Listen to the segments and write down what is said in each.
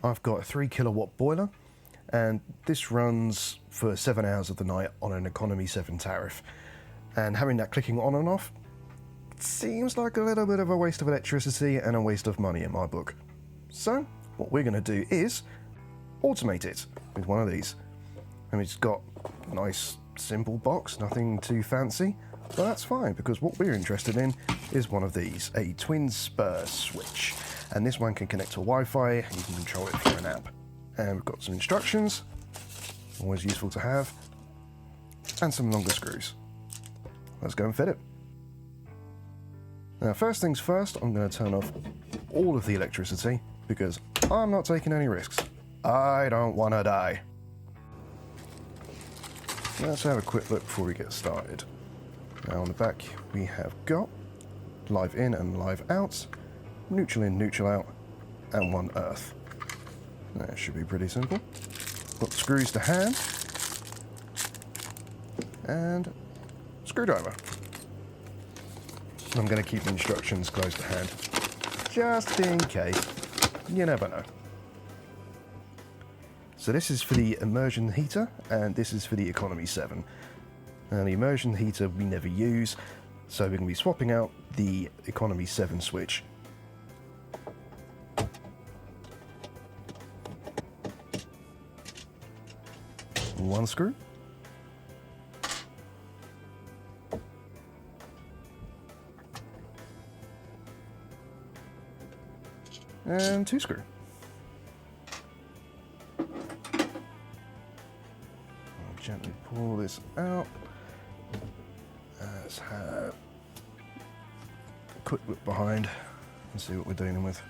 I've got a 3 kilowatt boiler, and this runs for 7 hours of the night on an economy 7 tariff. And having that clicking on and off seems like a little bit of a waste of electricity and a waste of money in my book. So what we're going to do is automate it with one of these. And it's got a nice simple box, nothing too fancy, but that's fine because what we're interested in is one of these, a twin spur switch. And this one can connect to Wi-Fi, and you can control it through an app. And we've got some instructions, always useful to have, and some longer screws. Let's go and fit it. Now, first things first, I'm going to turn off all of the electricity because I'm not taking any risks. I don't want to die. Let's have a quick look before we get started. Now on the back we have got live in and live out, neutral in, neutral out, and one earth. That should be pretty simple. Got the screws to hand, and screwdriver. I'm going to keep the instructions close to hand, just in case. You never know. So this is for the immersion heater, and this is for the economy 7. Now the immersion heater we never use, so we're going to be swapping out the economy 7 switch. One screw. And 2 screw. Gently pull this out. Let's have a quick look behind and see what we're dealing with.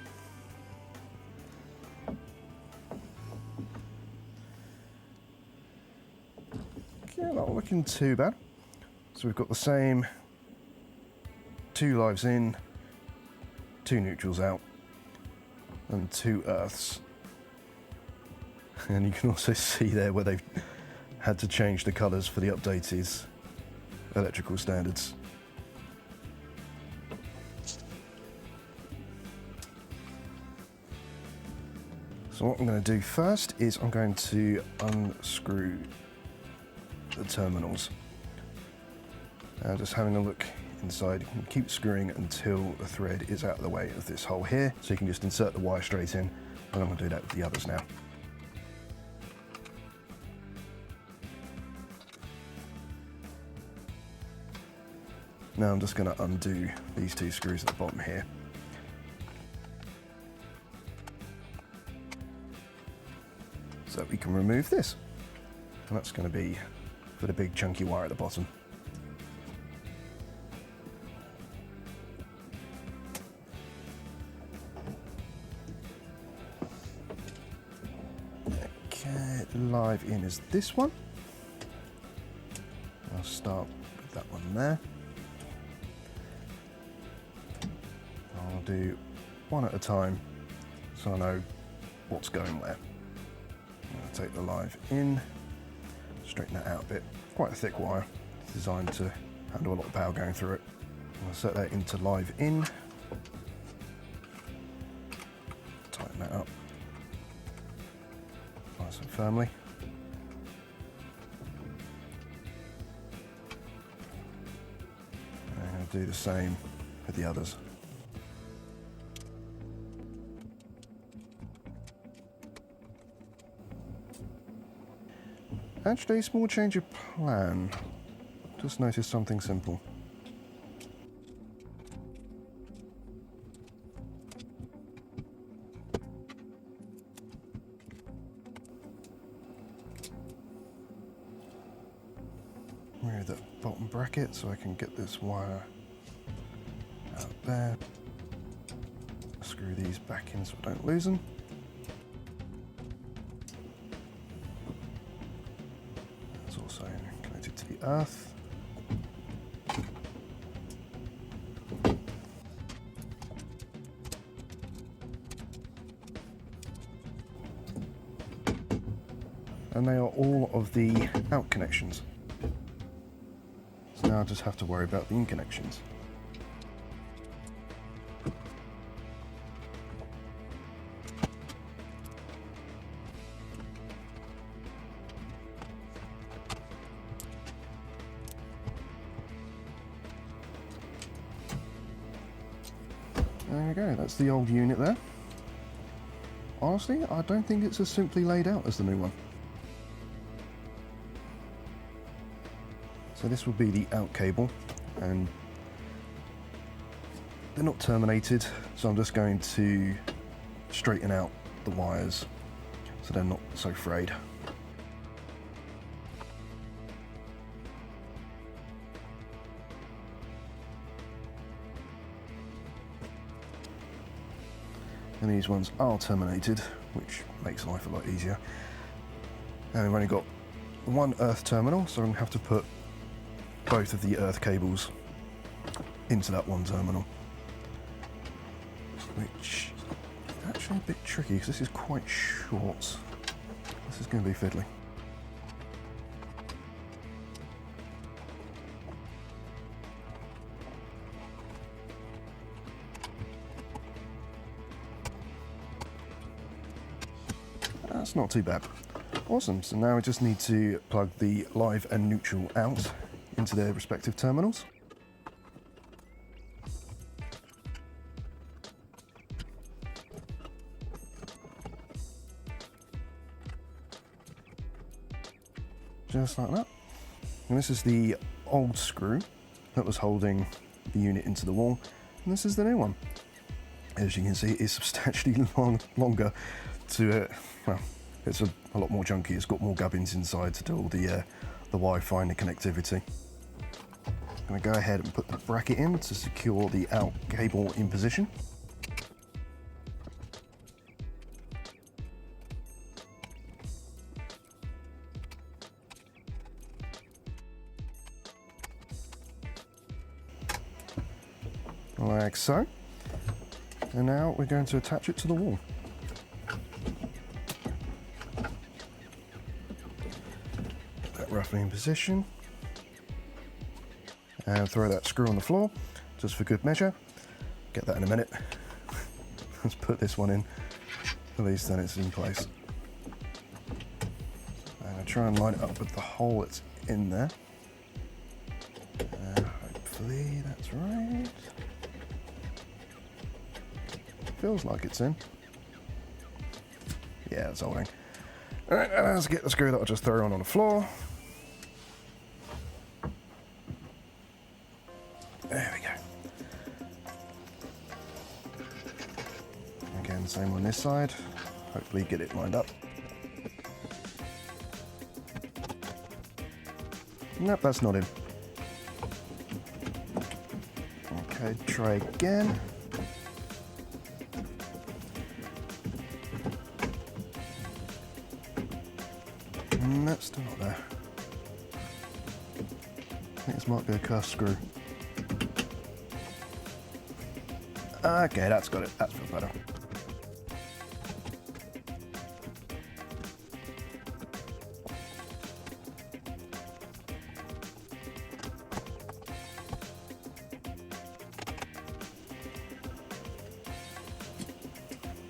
Okay, not looking too bad. So we've got the same 2 lives in, 2 neutrals out, and 2 earths. And you can also see there where they've had to change the colours for the updated electrical standards. So what I'm going to do first is I'm going to unscrew the terminals. Just having a look inside, you can keep screwing until the thread is out of the way of this hole here, so you can just insert the wire straight in, and I'm going to do that with the others now. Now I'm just going to undo these 2 screws at the bottom here. So we can remove this. And that's going to be for the big chunky wire at the bottom. Okay, live in is this one. I'll start with that one there. I'll do one at a time so I know what's going where. I'll take the live in, straighten that out a bit. Quite a thick wire, it's designed to handle a lot of power going through it. I'll set that into live in, tighten that up nice and firmly. And I'll do the same with the others. Actually, a small change of plan. Just noticed something simple. Remove the bottom bracket so I can get this wire out there. Screw these back in so I don't lose them. Also connected to the earth. And they are all of the out connections. So now I just have to worry about the in connections. There we go, that's the old unit there. Honestly, I don't think it's as simply laid out as the new one. So this will be the out cable, and they're not terminated, so I'm just going to straighten out the wires so they're not so frayed. And these ones are terminated, which makes life a lot easier. And we've only got one earth terminal, so I'm going to have to put both of the earth cables into that one terminal, which is actually a bit tricky because this is quite short. This is going to be fiddly. That's not too bad. Awesome, so now we just need to plug the live and neutral out into their respective terminals. Just like that. And this is the old screw that was holding the unit into the wall, and this is the new one. As you can see, it's substantially longer to, well, it's a lot more chunky. It's got more gubbins inside to do all the Wi-Fi and the connectivity. I'm going to go ahead and put the bracket in to secure the out cable in position. Like so. And now we're going to attach it to the wall. Put that roughly in position. And throw that screw on the floor, just for good measure. Get that in a minute. Let's put this one in, at least then it's in place. I'm going to try and line it up with the hole that's in there. Hopefully that's right. Feels like it's in. Yeah, it's holding. Alright, let's get the screw that I'll just throw on the floor. There we go. Again, same on this side. Hopefully get it lined up. Nope, that's not in. Okay, try again. That's still not there. I think this might be a cuss screw. Okay, that's got it. That's feel better.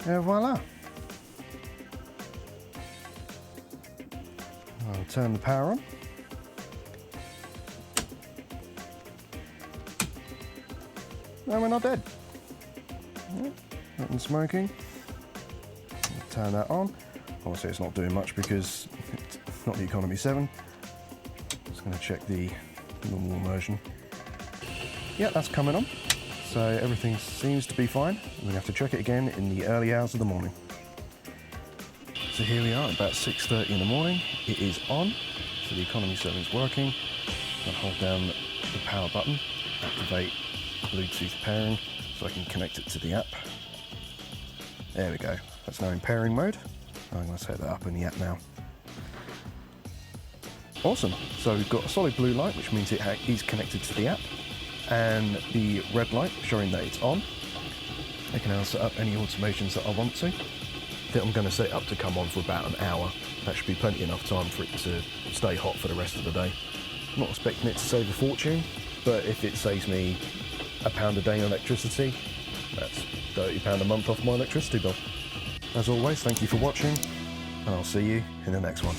Et voila. I'll turn the power on. No, we're not dead. Nothing smoking. I'll turn that on. Obviously it's not doing much because it's not the Economy 7. Just going to check the normal immersion. Yeah, that's coming on. So everything seems to be fine. We're going to have to check it again in the early hours of the morning. So here we are, about 6:30 in the morning. It is on, so the Economy 7 is working. I'll hold down the power button, activate Bluetooth pairing, so I can connect it to the app. There we go, that's now in pairing mode. I'm going to set that up in the app now. Awesome, so we've got a solid blue light, which means it is connected to the app, and the red light showing that it's on. I can now set up any automations that I want to. I think I'm going to set it up to come on for about an hour. That should be plenty enough time for it to stay hot for the rest of the day. I'm not expecting it to save a fortune, but if it saves me £1 a day in electricity, that's £30 a month off my electricity bill. As always, thank you for watching, and I'll see you in the next one.